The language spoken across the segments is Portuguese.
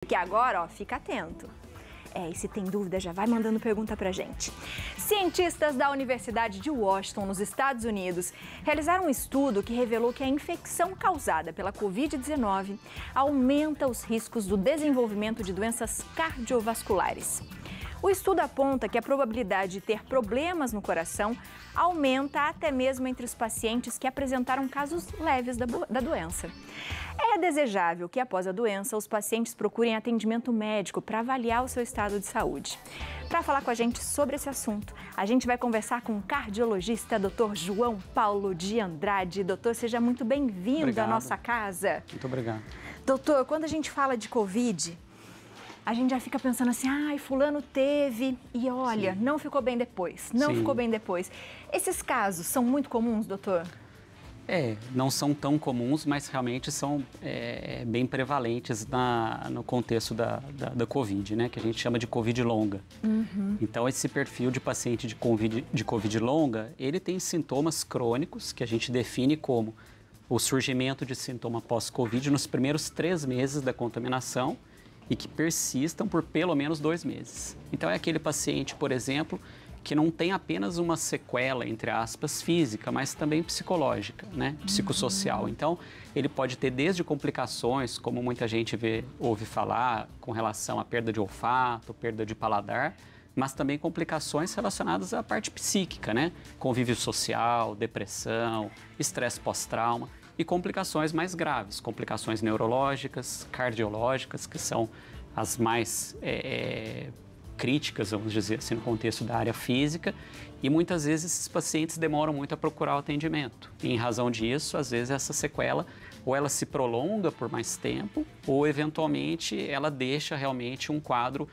Que agora, ó, fica atento. E se tem dúvida, já vai mandando pergunta pra gente. Cientistas da Universidade de Washington, nos Estados Unidos, realizaram um estudo que revelou que a infecção causada pela Covid-19 aumenta os riscos do desenvolvimento de doenças cardiovasculares. O estudo aponta que a probabilidade de ter problemas no coração aumenta até mesmo entre os pacientes que apresentaram casos leves da doença. É desejável que, após a doença, os pacientes procurem atendimento médico para avaliar o seu estado de saúde. Para falar com a gente sobre esse assunto, a gente vai conversar com o cardiologista Dr. João Paulo de Andrade. Doutor, seja muito bem-vindo à nossa casa. Muito obrigado. Doutor, quando a gente fala de Covid, a gente já fica pensando assim, fulano teve e olha, não ficou bem depois, ficou bem depois. Esses casos são muito comuns, doutor? Não são tão comuns, mas realmente são bem prevalentes no contexto da Covid, né? Que a gente chama de Covid longa. Uhum. Então, esse perfil de paciente de COVID longa, ele tem sintomas crônicos que a gente define como o surgimento de sintoma pós-Covid nos primeiros 3 meses da contaminação e que persistam por pelo menos 2 meses. Então, é aquele paciente, por exemplo, que não tem apenas uma sequela, entre aspas, física, mas também psicológica, né? Psicossocial. Então, ele pode ter desde complicações, como muita gente ouve falar, com relação à perda de olfato, perda de paladar, mas também complicações relacionadas à parte psíquica, né? Convívio social, depressão, estresse pós-trauma e complicações mais graves, complicações neurológicas, cardiológicas, que são as mais críticas, vamos dizer assim, no contexto da área física, e muitas vezes esses pacientes demoram muito a procurar o atendimento. E, em razão disso, às vezes essa sequela ou ela se prolonga por mais tempo, ou eventualmente ela deixa realmente um quadro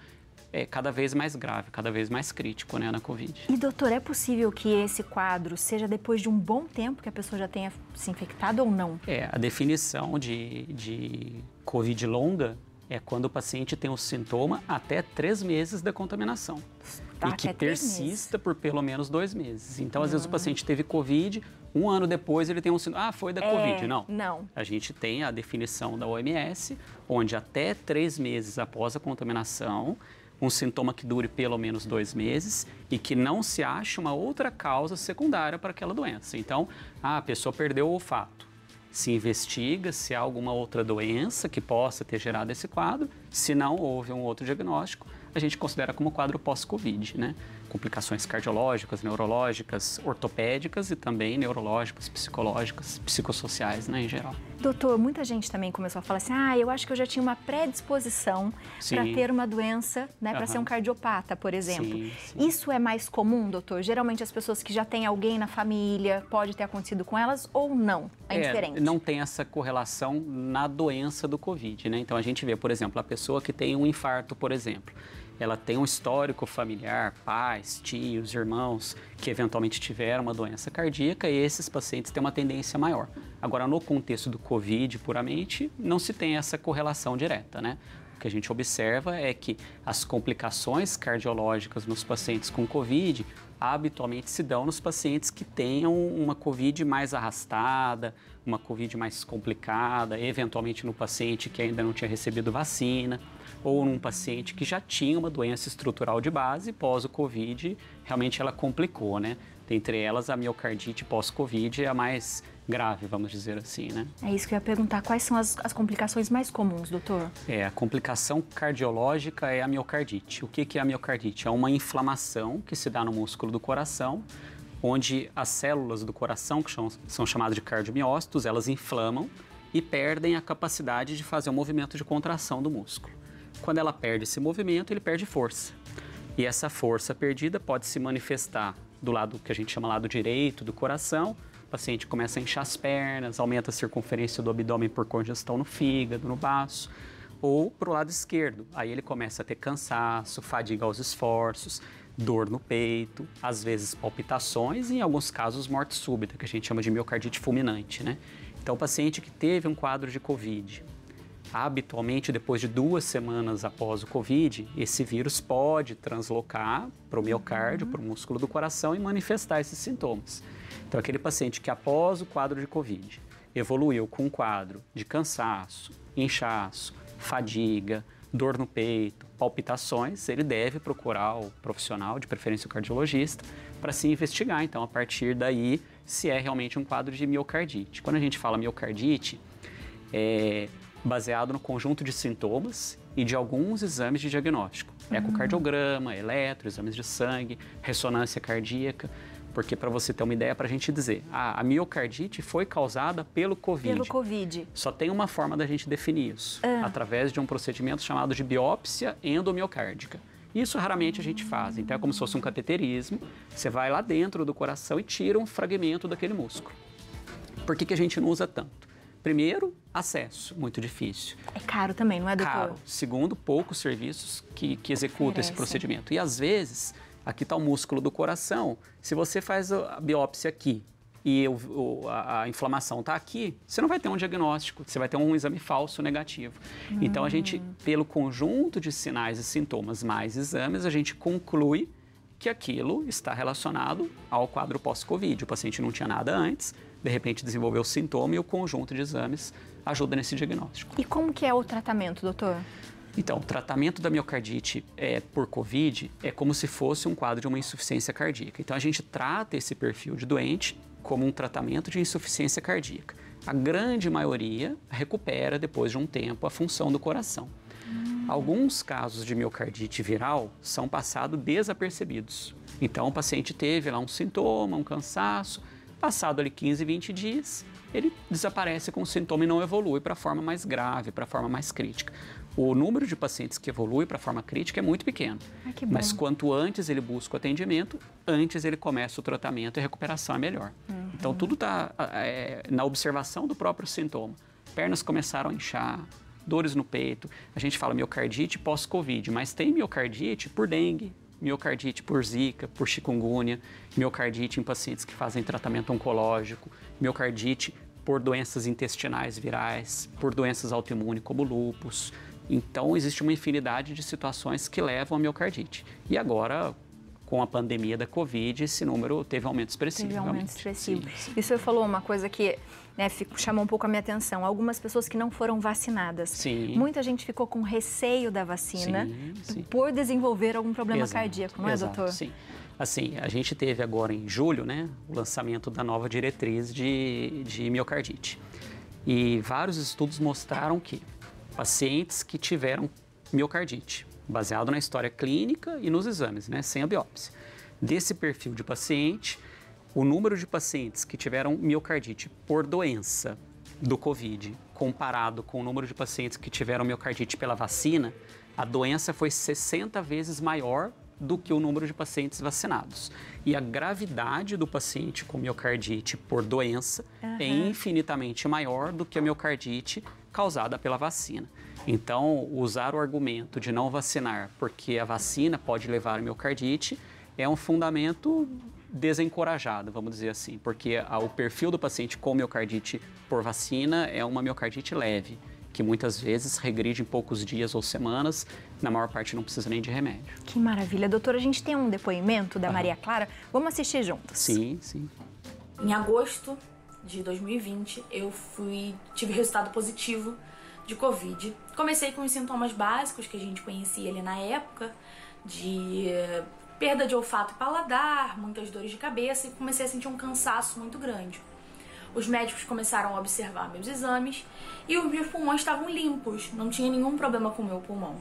cada vez mais grave, cada vez mais crítico, né, na Covid. E, doutor, é possível que esse quadro seja depois de um bom tempo que a pessoa já tenha se infectado ou não? A definição de Covid longa é quando o paciente tem um sintoma até 3 meses da contaminação. E que persista por pelo menos 2 meses. Então, às vezes o paciente teve Covid, 1 ano depois ele tem um sintoma, foi da Covid. Não. A gente tem a definição da OMS, onde até 3 meses após a contaminação, um sintoma que dure pelo menos 2 meses e que não se ache uma outra causa secundária para aquela doença. Então, a pessoa perdeu o olfato. Se investiga se há alguma outra doença que possa ter gerado esse quadro. Se não houve um outro diagnóstico, a gente considera como quadro pós-Covid, né? Complicações cardiológicas, neurológicas, ortopédicas e também neurológicas, psicológicas, psicossociais, né, em geral. Doutor, muita gente também começou a falar assim, eu acho que eu já tinha uma predisposição para ter uma doença, né, para ser um cardiopata, por exemplo. Sim. Isso é mais comum, doutor? Geralmente as pessoas que já têm alguém na família, pode ter acontecido com elas ou não? É diferente? Não tem essa correlação na doença do Covid, né? Então a gente vê, por exemplo, a pessoa que tem um infarto, por exemplo, ela tem um histórico familiar, pais, tios, irmãos, que eventualmente tiveram uma doença cardíaca e esses pacientes têm uma tendência maior. Agora, no contexto do Covid, puramente, não se tem essa correlação direta, né? O que a gente observa é que as complicações cardiológicas nos pacientes com Covid habitualmente se dão nos pacientes que tenham uma Covid mais arrastada, uma Covid mais complicada, eventualmente no paciente que ainda não tinha recebido vacina, ou num paciente que já tinha uma doença estrutural de base, pós o Covid, realmente ela complicou, né? Dentre elas, a miocardite pós-Covid é a mais grave, vamos dizer assim, né? É isso que eu ia perguntar. Quais são as complicações mais comuns, doutor? A complicação cardiológica é a miocardite. O que é a miocardite? É uma inflamação que se dá no músculo do coração, onde as células do coração, que são chamadas de cardiomiócitos, elas inflamam e perdem a capacidade de fazer o movimento de contração do músculo. Quando ela perde esse movimento, ele perde força. E essa força perdida pode se manifestar do lado que a gente chama lado direito do coração. O paciente começa a inchar as pernas, aumenta a circunferência do abdômen por congestão no fígado, no baço, ou para o lado esquerdo. Aí ele começa a ter cansaço, fadiga aos esforços, dor no peito, às vezes palpitações e, em alguns casos, morte súbita, que a gente chama de miocardite fulminante, né? Então, o paciente que teve um quadro de Covid, habitualmente, depois de 2 semanas após o Covid, esse vírus pode translocar para o miocárdio, para o músculo do coração e manifestar esses sintomas. Então, aquele paciente que após o quadro de Covid evoluiu com um quadro de cansaço, inchaço, fadiga, dor no peito, palpitações, ele deve procurar o profissional, de preferência o cardiologista, para se investigar, então, a partir daí, se é realmente um quadro de miocardite. Quando a gente fala miocardite, é baseado no conjunto de sintomas e de alguns exames de diagnóstico. Ecocardiograma, eletro, exames de sangue, ressonância cardíaca, porque para você ter uma ideia, para a gente dizer, a miocardite foi causada pelo COVID. Pelo COVID. Só tem uma forma da gente definir isso, através de um procedimento chamado de biópsia endomiocárdica. Isso raramente a gente faz, então é como se fosse um cateterismo, você vai lá dentro do coração e tira um fragmento daquele músculo. Por que a gente não usa tanto? Primeiro, acesso, muito difícil. É caro também, não é, doutor? Caro. Segundo, poucos serviços que executam esse procedimento. E às vezes, aqui está o músculo do coração, se você faz a biópsia aqui e a inflamação está aqui, você não vai ter um diagnóstico, você vai ter um exame falso negativo. Então a gente, pelo conjunto de sinais e sintomas mais exames, a gente conclui que aquilo está relacionado ao quadro pós-Covid. O paciente não tinha nada antes, de repente desenvolveu o sintoma e o conjunto de exames ajuda nesse diagnóstico. E como que é o tratamento, doutor? Então, o tratamento da miocardite por COVID é como se fosse um quadro de uma insuficiência cardíaca. Então, a gente trata esse perfil de doente como um tratamento de insuficiência cardíaca. A grande maioria recupera, depois de um tempo, a função do coração. Alguns casos de miocardite viral são passados desapercebidos. Então, o paciente teve lá um sintoma, um cansaço, passado ali 15, 20 dias, ele desaparece com o sintoma e não evolui para a forma mais grave, para a forma mais crítica. O número de pacientes que evolui para a forma crítica é muito pequeno. Que bom. Mas quanto antes ele busca o atendimento, antes ele começa o tratamento e a recuperação é melhor. Então, tudo está na observação do próprio sintoma. Pernas começaram a inchar, dores no peito. A gente fala miocardite pós-Covid, mas tem miocardite por dengue, miocardite por zika, por chikungunya, miocardite em pacientes que fazem tratamento oncológico, miocardite por doenças intestinais virais, por doenças autoimunes como lúpus. Então, existe uma infinidade de situações que levam a miocardite. E agora, com a pandemia da Covid, esse número teve aumento expressivo. Teve aumento expressivo. Sim. E o senhor falou uma coisa que chamou um pouco a minha atenção. Algumas pessoas que não foram vacinadas. Sim. Muita gente ficou com receio da vacina Sim. por desenvolver algum problema Exato, cardíaco, não é, exato, doutor? Sim. Assim, a gente teve agora em julho, né, o lançamento da nova diretriz de miocardite. E vários estudos mostraram que pacientes que tiveram miocardite, baseado na história clínica e nos exames, né, sem a biópsia, desse perfil de paciente, o número de pacientes que tiveram miocardite por doença do COVID, comparado com o número de pacientes que tiveram miocardite pela vacina, a doença foi 60 vezes maior do que o número de pacientes vacinados. E a gravidade do paciente com miocardite por doença é infinitamente maior do que a miocardite causada pela vacina. Então, usar o argumento de não vacinar porque a vacina pode levar a miocardite é um fundamento desencorajado, vamos dizer assim, porque o perfil do paciente com miocardite por vacina é uma miocardite leve, que muitas vezes regride em poucos dias ou semanas, na maior parte não precisa nem de remédio. Que maravilha. Doutora, a gente tem um depoimento da Maria Clara, vamos assistir juntos. Sim, sim. Em agosto de 2020, eu tive resultado positivo de Covid. Comecei com os sintomas básicos que a gente conhecia ali na época, de perda de olfato e paladar, muitas dores de cabeça, e comecei a sentir um cansaço muito grande. Os médicos começaram a observar meus exames e os meus pulmões estavam limpos, não tinha nenhum problema com o meu pulmão.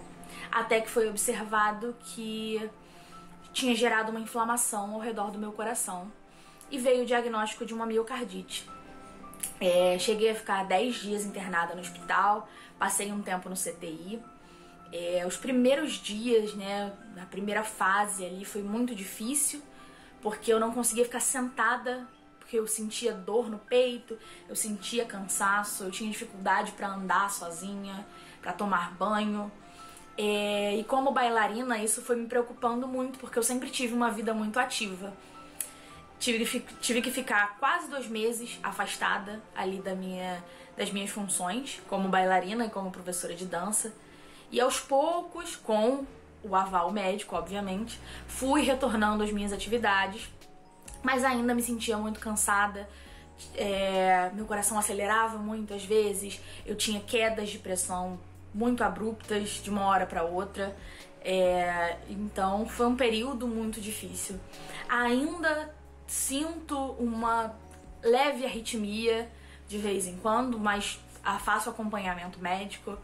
Até que foi observado que tinha gerado uma inflamação ao redor do meu coração e veio o diagnóstico de uma miocardite. Cheguei a ficar 10 dias internada no hospital, passei um tempo no CTI. Os primeiros dias, né, na primeira fase ali, foi muito difícil, porque eu não conseguia ficar sentada, porque eu sentia dor no peito, eu sentia cansaço, eu tinha dificuldade para andar sozinha, para tomar banho. E como bailarina, isso foi me preocupando muito, porque eu sempre tive uma vida muito ativa. Tive que ficar quase 2 meses afastada ali das minhas funções como bailarina e como professora de dança. E aos poucos, com o aval médico, obviamente, fui retornando às minhas atividades, mas ainda me sentia muito cansada, meu coração acelerava muitas vezes, eu tinha quedas de pressão muito abruptas de uma hora para outra. Então foi um período muito difícil. Ainda sinto uma leve arritmia de vez em quando, mas faço acompanhamento médico,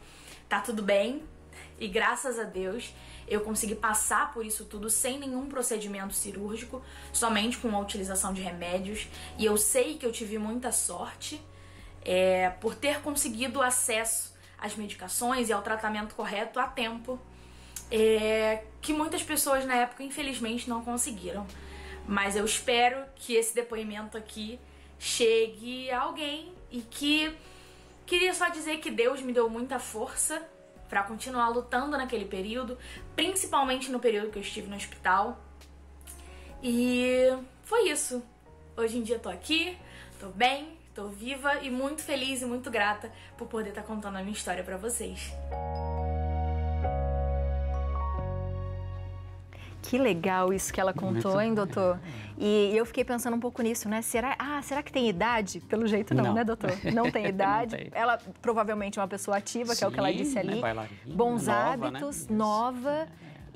tá tudo bem e graças a Deus eu consegui passar por isso tudo sem nenhum procedimento cirúrgico, somente com a utilização de remédios, e eu sei que eu tive muita sorte por ter conseguido acesso às medicações e ao tratamento correto a tempo, que muitas pessoas na época infelizmente não conseguiram. Mas eu espero que esse depoimento aqui chegue a alguém e que queria só dizer que Deus me deu muita força para continuar lutando naquele período, principalmente no período que eu estive no hospital. E foi isso. Hoje em dia tô aqui, tô bem, tô viva e muito feliz e muito grata por poder estar contando a minha história para vocês. Que legal isso que ela contou, hein, doutor? E eu fiquei pensando um pouco nisso, né? Será que tem idade? Pelo jeito não, né, doutor? Não tem idade. Não tem. Ela provavelmente é uma pessoa ativa, que é o que ela disse ali. Bons hábitos, né? Nova.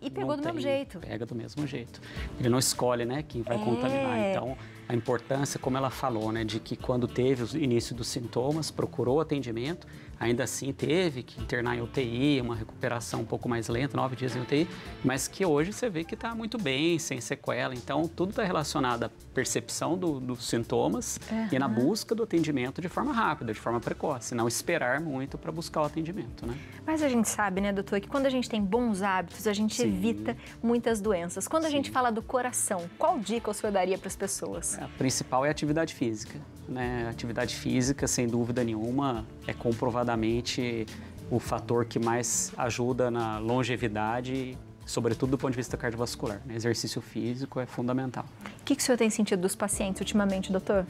E pegou do mesmo jeito. Pega do mesmo jeito. Ele não escolhe, né, quem vai contaminar. Então, a importância, como ela falou, né, de que quando teve o início dos sintomas, procurou atendimento, ainda assim teve que internar em UTI, uma recuperação um pouco mais lenta, 9 dias em UTI, mas que hoje você vê que está muito bem, sem sequela. Então, tudo está relacionado à percepção dos sintomas e na busca do atendimento de forma rápida, de forma precoce, não esperar muito para buscar o atendimento, né? Mas a gente sabe, né, doutor, que quando a gente tem bons hábitos, a gente evita muitas doenças. Quando a gente fala do coração, qual dica o senhor daria para as pessoas? A principal é a atividade física, né? A atividade física, sem dúvida nenhuma, é comprovadamente o fator que mais ajuda na longevidade, sobretudo do ponto de vista cardiovascular, né? Exercício físico é fundamental. O que o senhor tem sentido dos pacientes ultimamente, doutor?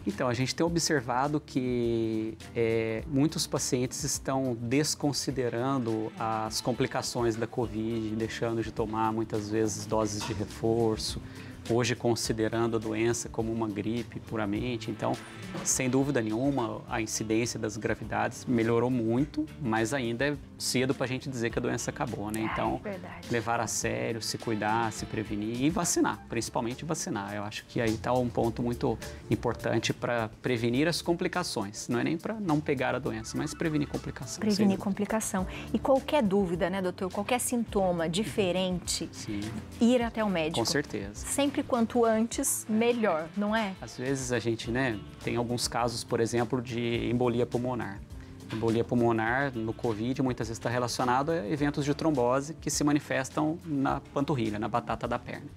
Então, a gente tem observado que muitos pacientes estão desconsiderando as complicações da Covid, deixando de tomar muitas vezes doses de reforço, hoje considerando a doença como uma gripe puramente. Então, sem dúvida nenhuma, a incidência das gravidades melhorou muito, mas ainda é cedo para a gente dizer que a doença acabou, né? Então, levar a sério, se cuidar, se prevenir e vacinar, principalmente vacinar. Eu acho que aí está um ponto muito importante para prevenir as complicações. Não é nem para não pegar a doença, mas prevenir complicação. Prevenir complicação. E qualquer dúvida, né, doutor? Qualquer sintoma diferente, ir até o médico. Com certeza. Sempre quanto antes, melhor, não é? Às vezes a gente, né, tem alguns casos, por exemplo, de embolia pulmonar. Embolia pulmonar no Covid muitas vezes está relacionado a eventos de trombose que se manifestam na panturrilha, na batata da perna.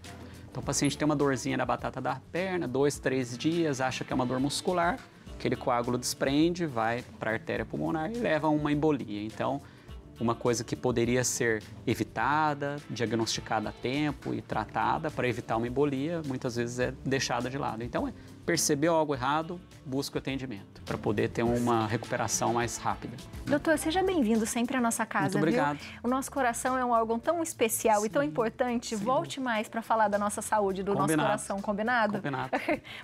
Então o paciente tem uma dorzinha na batata da perna, 2, 3 dias, acha que é uma dor muscular, aquele coágulo desprende, vai para a artéria pulmonar e leva a uma embolia. Então, uma coisa que poderia ser evitada, diagnosticada a tempo e tratada para evitar uma embolia, muitas vezes é deixada de lado. Então, percebeu algo errado, busca o atendimento para poder ter uma recuperação mais rápida. Doutor, seja bem-vindo sempre à nossa casa. Muito obrigado. Viu? O nosso coração é um órgão tão especial e tão importante. Volte mais para falar da nossa saúde, do nosso coração. Combinado? Combinado.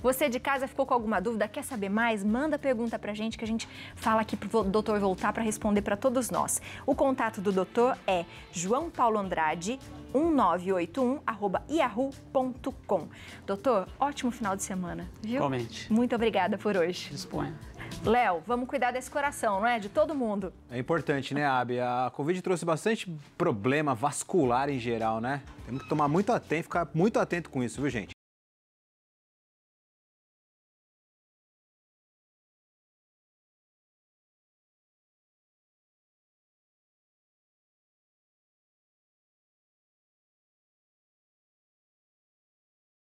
Você de casa ficou com alguma dúvida, quer saber mais? Manda pergunta para a gente que a gente fala aqui para o doutor voltar para responder para todos nós. O contato do doutor é joaopauloandrade1981@yahoo.com. Doutor, ótimo final de semana, viu? Igualmente. Muito obrigada por hoje. Disponha. Léo, vamos cuidar desse coração, não é? De todo mundo. É importante, né, Abi? A Covid trouxe bastante problema vascular em geral, né? Temos que tomar muito atento, ficar muito atento com isso, viu, gente?